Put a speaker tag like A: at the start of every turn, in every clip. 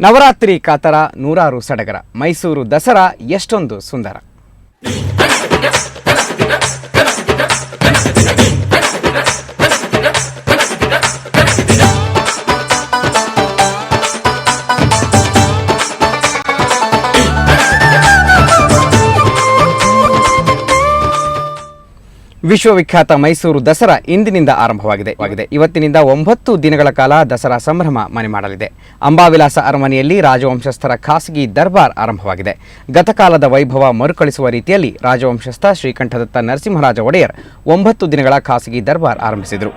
A: ನವರಾತ್ರಿ ಕಾತರ ನೂರಾರು ಸಡಗರ. ಮೈಸೂರು ದಸರಾ ಎಷ್ಟೊಂದು ಸುಂದರ. ವಿಶ್ವವಿಖ್ಯಾತ ಮೈಸೂರು ದಸರಾ ಇಂದಿನಿಂದ ಆರಂಭವಾಗಿದೆ. ಇವತ್ತಿನಿಂದ 9 ದಿನಗಳ ಕಾಲ ದಸರಾ ಸಂಭ್ರಮ ಮನೆ ಮಾಡಲಿದೆ. ಅಂಬಾವಿಲಾಸ ಅರಮನೆಯಲ್ಲಿ ರಾಜವಂಶಸ್ಥರ ಖಾಸಗಿ ದರ್ಬಾರ್ ಆರಂಭವಾಗಿದೆ. ಗತಕಾಲದ ವೈಭವ ಮರುಕಳಿಸುವ ರೀತಿಯಲ್ಲಿ ರಾಜವಂಶಸ್ಥ ಶ್ರೀಕಂಠದತ್ತ ನರಸಿಂಹರಾಜ ಒಡೆಯರ್ 9 ದಿನಗಳ ಖಾಸಗಿ ದರ್ಬಾರ್ ಆರಂಭಿಸಿದರು.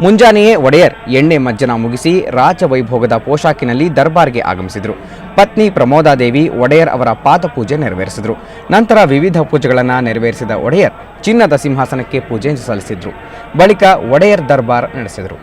A: ಮುಂಜಾನೆಯೇ ಒಡೆಯರ್ ಎಣ್ಣೆ ಮಜ್ಜನ ಮುಗಿಸಿ ರಾಜವೈಭೋಗದ ಪೋಷಾಕಿನಲ್ಲಿ ದರ್ಬಾರ್ಗೆ ಆಗಮಿಸಿದರು. ಪತ್ನಿ ಪ್ರಮೋದಾದೇವಿ ಒಡೆಯರ್ ಅವರ ಪಾದಪೂಜೆ ನೆರವೇರಿಸಿದರು. ನಂತರ ವಿವಿಧ ಪೂಜೆಗಳನ್ನು ನೆರವೇರಿಸಿದ ಒಡೆಯರ್ ಚಿನ್ನದ ಸಿಂಹಾಸನಕ್ಕೆ ಪೂಜೆ ಸಲ್ಲಿಸಿದರು. ಬಳಿಕ ಒಡೆಯರ್ ದರ್ಬಾರ್ ನಡೆಸಿದರು.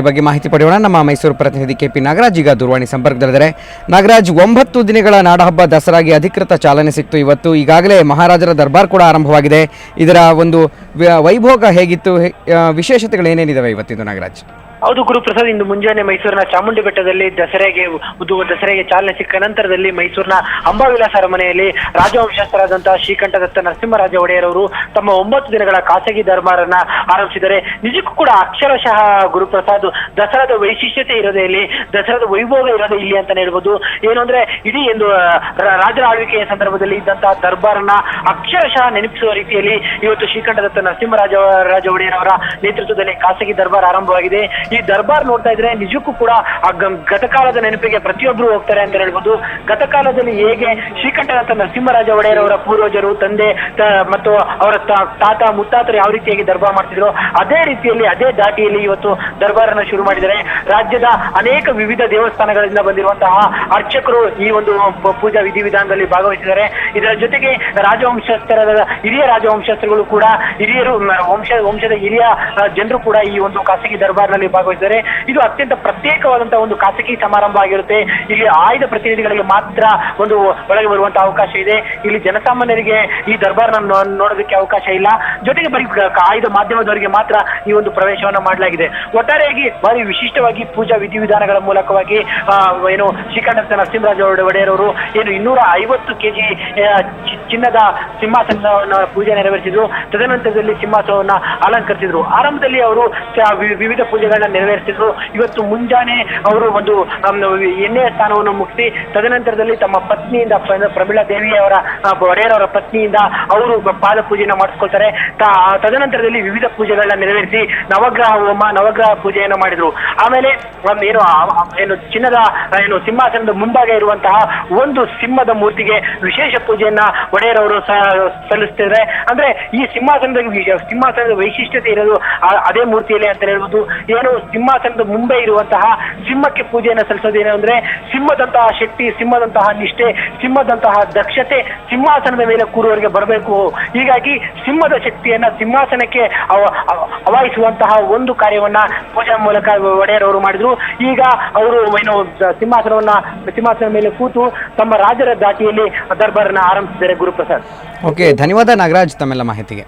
A: ಬಗ್ಗೆ ಮಾಹಿತಿ ಪಡೆಯೋಣ. ನಮ್ಮ ಮೈಸೂರು ಪ್ರತಿನಿಧಿ ಕೆಪಿ ನಾಗರಾಜ್ ಈಗ ದೂರವಾಣಿ ಸಂಪರ್ಕದಲ್ಲಿದ್ದಾರೆ. ನಾಗರಾಜ್, 9 ದಿನಗಳ ನಾಡಹಬ್ಬ ದಸರಾಗೆ ಅಧಿಕೃತ ಚಾಲನೆ ಸಿಕ್ತು. ಇವತ್ತು ಈಗಾಗಲೇ ಮಹಾರಾಜರ ದರ್ಬಾರ್ ಕೂಡ ಆರಂಭವಾಗಿದೆ. ಇದರ ಒಂದು ವೈಭೋಗ ಹೇಗಿತ್ತು, ವಿಶೇಷತೆಗಳೇನೇನಿದಾವೆ ಇವತ್ತಿಂದು ನಾಗರಾಜ್?
B: ಹೌದು ಗುರುಪ್ರಸಾದ್, ಇಂದು ಮುಂಜಾನೆ ಮೈಸೂರಿನ ಚಾಮುಂಡಿ ಬೆಟ್ಟದಲ್ಲಿ ದಸರೆಗೆ ಚಾಲನೆ ಸಿಕ್ಕ ನಂತರದಲ್ಲಿ ಮೈಸೂರಿನ ಅಂಬಾವಿಲಾಸ ಅರಮನೆಯಲ್ಲಿ ರಾಜವಂಶಸ್ಥರಾದಂತಹ ಶ್ರೀಕಂಠದತ್ತ ನರಸಿಂಹರಾಜ ಒಡೆಯರ್ ಅವರು ತಮ್ಮ 9 ದಿನಗಳ ಖಾಸಗಿ ದರ್ಬಾರನ್ನ ಆರಂಭಿಸಿದ್ದಾರೆ. ನಿಜಕ್ಕೂ ಕೂಡ ಅಕ್ಷರಶಃ ಗುರುಪ್ರಸಾದ್, ದಸರಾದ ವೈಶಿಷ್ಟ್ಯತೆ ಇರೋದೇ ಇಲ್ಲಿ, ದಸರಾದ ವೈಭೋಗ ಇರೋದೇ ಇಲ್ಲಿ ಅಂತಾನೆ ಹೇಳ್ಬೋದು. ಏನು ಅಂದ್ರೆ ಇಡೀ ಒಂದು ರಾಜರ ಆಳ್ವಿಕೆಯ ಸಂದರ್ಭದಲ್ಲಿ ಇದ್ದಂತಹ ದರ್ಬಾರನ್ನ ಅಕ್ಷರಶಃ ನೆನಪಿಸುವ ರೀತಿಯಲ್ಲಿ ಇವತ್ತು ಶ್ರೀಕಂಠದತ್ತ ನರಸಿಂಹರಾಜ ಒಡೆಯರ್ ಅವರ ನೇತೃತ್ವದಲ್ಲಿ ಖಾಸಗಿ ದರ್ಬಾರ್ ಆರಂಭವಾಗಿದೆ. ಈ ದರ್ಬಾರ್ ನೋಡ್ತಾ ಇದ್ರೆ ನಿಜಕ್ಕೂ ಕೂಡ ಆ ಗತಕಾಲದ ನೆನಪಿಗೆ ಪ್ರತಿಯೊಬ್ರು ಹೋಗ್ತಾರೆ ಅಂತ ಹೇಳ್ಬೋದು. ಗತಕಾಲದಲ್ಲಿ ಹೇಗೆ ಶ್ರೀಕಂಠದತ್ತ ನರಸಿಂಹರಾಜ ಒಡೆಯರ್ ಅವರ ಪೂರ್ವಜರು, ತಂದೆ ಮತ್ತು ಅವರ ತಾತ ಮುತ್ತಾತರು ಯಾವ ರೀತಿಯಾಗಿ ದರ್ಬಾರ್ ಮಾಡ್ತಿದ್ರು ಅದೇ ರೀತಿಯಲ್ಲಿ, ಅದೇ ದಾಟಿಯಲ್ಲಿ ಇವತ್ತು ದರ್ಬಾರನ್ನು ಶುರು ಮಾಡಿದ್ದಾರೆ. ರಾಜ್ಯದ ಅನೇಕ ವಿವಿಧ ದೇವಸ್ಥಾನಗಳಿಂದ ಬಂದಿರುವಂತಹ ಅರ್ಚಕರು ಈ ಒಂದು ಪೂಜಾ ವಿಧಿವಿಧಾನದಲ್ಲಿ ಭಾಗವಹಿಸಿದ್ದಾರೆ. ಇದರ ಜೊತೆಗೆ ಹಿರಿಯ ರಾಜವಂಶಸ್ಥರುಗಳು ಕೂಡ, ಹಿರಿಯರು ವಂಶದ ಹಿರಿಯ ಜನರು ಕೂಡ ಈ ಒಂದು ಖಾಸಗಿ ದರ್ಬಾರ್ನಲ್ಲಿ ಭಾಗವಹಿಸಿದ್ದಾರೆ. ಇದು ಅತ್ಯಂತ ಪ್ರತ್ಯೇಕವಾದಂತಹ ಒಂದು ಖಾಸಗಿ ಸಮಾರಂಭ ಆಗಿರುತ್ತೆ. ಇಲ್ಲಿ ಆಯ್ದ ಪ್ರತಿನಿಧಿಗಳಿಗೆ ಮಾತ್ರ ಒಂದು ಒಳಗೆ ಬರುವಂತಹ ಅವಕಾಶ ಇದೆ. ಇಲ್ಲಿ ಜನಸಾಮಾನ್ಯರಿಗೆ ಈ ದರ್ಬಾರ್ನ ನೋಡೋದಕ್ಕೆ ಅವಕಾಶ ಇಲ್ಲ. ಜೊತೆಗೆ ಬರೀ ಆಯ್ದ ಮಾಧ್ಯಮದವರಿಗೆ ಮಾತ್ರ ಈ ಒಂದು ಪ್ರವೇಶವನ್ನು ಮಾಡಲಾಗಿದೆ. ಒಟ್ಟಾರೆಯಾಗಿ ಭಾರಿ ವಿಶಿಷ್ಟವಾಗಿ ಪೂಜಾ ವಿಧಿವಿಧಾನಗಳ ಮೂಲಕವಾಗಿ ಏನು ಶ್ರೀಕಂಠ ನರಸಿಂಹರಾಜ ಒಡೆಯರ್ ಅವರು ಏನು 250 kg ಚಿನ್ನದ ಸಿಂಹಾಸನವನ್ನ ಪೂಜೆ ನೆರವೇರಿಸಿದ್ರು. ತದನಂತರದಲ್ಲಿ ಸಿಂಹಾಸನವನ್ನ ಅಲಂಕರಿಸಿದ್ರು. ಆರಂಭದಲ್ಲಿ ಅವರು ವಿವಿಧ ಪೂಜೆಗಳನ್ನ ನೆರವೇರಿಸಿದ್ರು. ಇವತ್ತು ಮುಂಜಾನೆ ಅವರು ಒಂದು ಎಣ್ಣೆಯ ಸ್ಥಾನವನ್ನು ಮುಗಿಸಿ ತದನಂತರದಲ್ಲಿ ತಮ್ಮ ಪತ್ನಿಯಿಂದ, ಪ್ರಮೀಳಾ ದೇವಿಯವರ ಒಡೆಯರ್ ಅವರ ಪತ್ನಿಯಿಂದ ಅವರು ಪಾದ ಪೂಜೆಯನ್ನು ಮಾಡಿಸ್ಕೊಳ್ತಾರೆ. ತದನಂತರದಲ್ಲಿ ವಿವಿಧ ಪೂಜೆಗಳನ್ನ ನೆರವೇರಿಸಿ ನವಗ್ರಹ ಪೂಜೆಯನ್ನು ಮಾಡಿದ್ರು. ಆಮೇಲೆ ಏನು ಚಿನ್ನದ ಸಿಂಹಾಸನದ ಮುಂಭಾಗ ಇರುವಂತಹ ಒಂದು ಸಿಂಹದ ಮೂರ್ತಿಗೆ ವಿಶೇಷ ಪೂಜೆಯನ್ನ ಒಡೆಯರ್ ಅವರು ಸಲ್ಲಿಸ್ತಿದ್ದಾರೆ. ಅಂದ್ರೆ ಈ ಸಿಂಹಾಸನದ ವೈಶಿಷ್ಟ್ಯತೆ ಇರೋದು ಅದೇ ಮೂರ್ತಿಯಲ್ಲಿ ಅಂತ ಹೇಳ್ಬೋದು. ಏನು ಸಿಂಹಾಸನದ ಮುಂದೆ ಇರುವಂತಹ ಸಿಂಹಕ್ಕೆ ಪೂಜೆಯನ್ನು ಸಲ್ಲಿಸೋದೇನು ಅಂದ್ರೆ ಸಿಂಹದಂತಹ ಶಕ್ತಿ, ಸಿಂಹದಂತಹ ನಿಷ್ಠೆ, ಸಿಂಹದಂತಹ ದಕ್ಷತೆ ಸಿಂಹಾಸನದ ಮೇಲೆ ಕೂರುವವರಿಗೆ ಬರಬೇಕು. ಹೀಗಾಗಿ ಸಿಂಹದ ಶಕ್ತಿಯನ್ನ ಸಿಂಹಾಸನಕ್ಕೆ ಅವಾಯಿಸುವಂತಹ ಒಂದು ಕಾರ್ಯವನ್ನ ಪೂಜಾ ಮೂಲಕ ಒಡೆಯರ್ ಅವರು ಮಾಡಿದ್ರು. ಈಗ ಅವರು ಸಿಂಹಾಸನದ ಮೇಲೆ ಕೂತು ತಮ್ಮ ರಾಜರ ದಾಟಿಯಲ್ಲಿ ದರ್ಬಾರನ್ನ ಆರಂಭಿಸಿದ್ದಾರೆ. ಗುರುಪ್ರಸಾದ್.
A: ಓಕೆ, ಧನ್ಯವಾದ ನಾಗರಾಜ್ ತಮ್ಮೆಲ್ಲ ಮಾಹಿತಿಗೆ.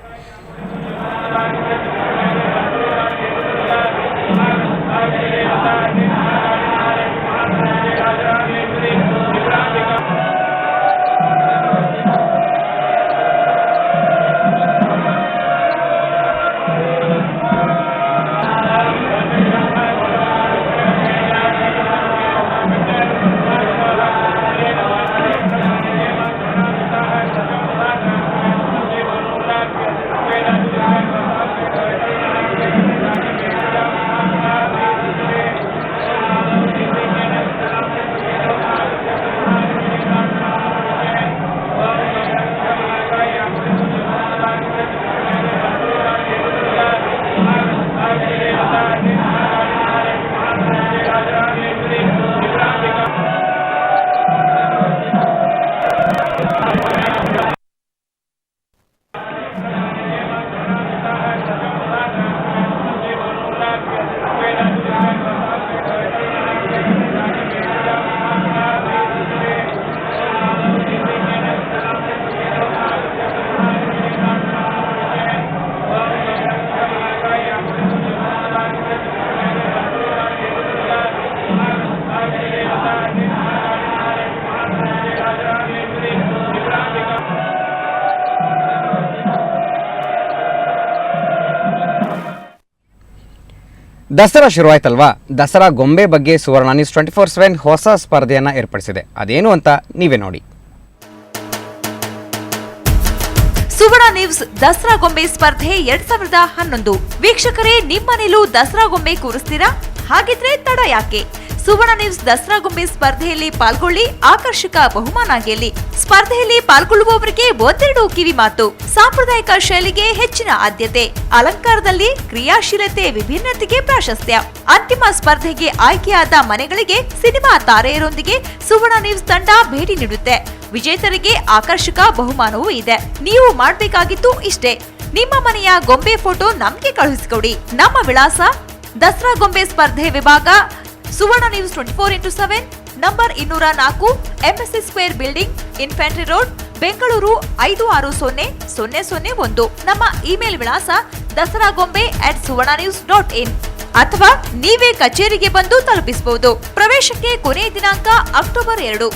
A: ದಸರಾ ಶುರುವಾಯ್ತಲ್ವಾ? ದಸರಾ ಗೊಂಬೆ ಬಗ್ಗೆ ಸುವರ್ಣ ನ್ಯೂಸ್ 24/7 ಹೊಸ ಸ್ಪರ್ಧೆಯನ್ನು ಏರ್ಪಡಿಸಿದೆ. ಅದೇನು ಅಂತ ನೀವೇ ನೋಡಿ.
C: ಸುವರ್ಣ ನ್ಯೂಸ್ ದಸರಾ ಗೊಂಬೆ ಸ್ಪರ್ಧೆ 2011. ವೀಕ್ಷಕರೇ, ನಿಮ್ಮನೇಲೂ ದಸರಾ ಗೊಂಬೆ ಕೂರಿಸ್ತೀರಾ? ಹಾಗಿದ್ರೆ ತಡ ಯಾಕೆ? ಸುವರ್ಣ ನ್ಯೂಸ್ ದಸರಾ ಗೊಂಬೆ ಸ್ಪರ್ಧೆಯಲ್ಲಿ ಪಾಲ್ಗೊಳ್ಳಿ, ಆಕರ್ಷಕ ಬಹುಮಾನ ಗೆಲ್ಲಿ. ಸ್ಪರ್ಧೆಯಲ್ಲಿ ಪಾಲ್ಗೊಳ್ಳುವವರಿಗೆ 1-2 ಕಿವಿ ಮಾತು. ಸಾಂಪ್ರದಾಯಿಕ ಶೈಲಿಗೆ ಹೆಚ್ಚಿನ ಆದ್ಯತೆ, ಅಲಂಕಾರದಲ್ಲಿ ಕ್ರಿಯಾಶೀಲತೆ, ವಿಭಿನ್ನತೆಗೆ ಪ್ರಾಶಸ್ತ್ಯ. ಅಂತಿಮ ಸ್ಪರ್ಧೆಗೆ ಆಯ್ಕೆಯಾದ ಮನೆಗಳಿಗೆ ಸಿನಿಮಾ ತಾರೆಯರೊಂದಿಗೆ ಸುವರ್ಣ ನ್ಯೂಸ್ ತಂಡ ಭೇಟಿ ನೀಡುತ್ತೆ. ವಿಜೇತರಿಗೆ ಆಕರ್ಷಕ ಬಹುಮಾನವೂ ಇದೆ. ನೀವು ಮಾಡಬೇಕಾಗಿತ್ತು ಇಷ್ಟೇ, ನಿಮ್ಮ ಮನೆಯ ಗೊಂಬೆ ಫೋಟೋ ನಮ್ಗೆ ಕಳುಹಿಸಿಕೊಡಿ. ನಮ್ಮ ವಿಳಾಸ ದಸರಾ ಗೊಂಬೆ ಸ್ಪರ್ಧೆ ವಿಭಾಗ, Suvarna news 24x7, number 204, MSC square building, infantry road, Bengaluru 560001. ನಮ್ಮ ಇಮೇಲ್ ವಿಳಾಸ dasaragonbe@suvarnanews.in. ಅಥವಾ ನೀವೇ ಕಚೇರಿಗೆ ಬಂದು ತಲುಪಿಸಬಹುದು. ಪ್ರವೇಶಕ್ಕೆ ಕೊನೆಯ ದಿನಾಂಕ ಅಕ್ಟೋಬರ್ 2.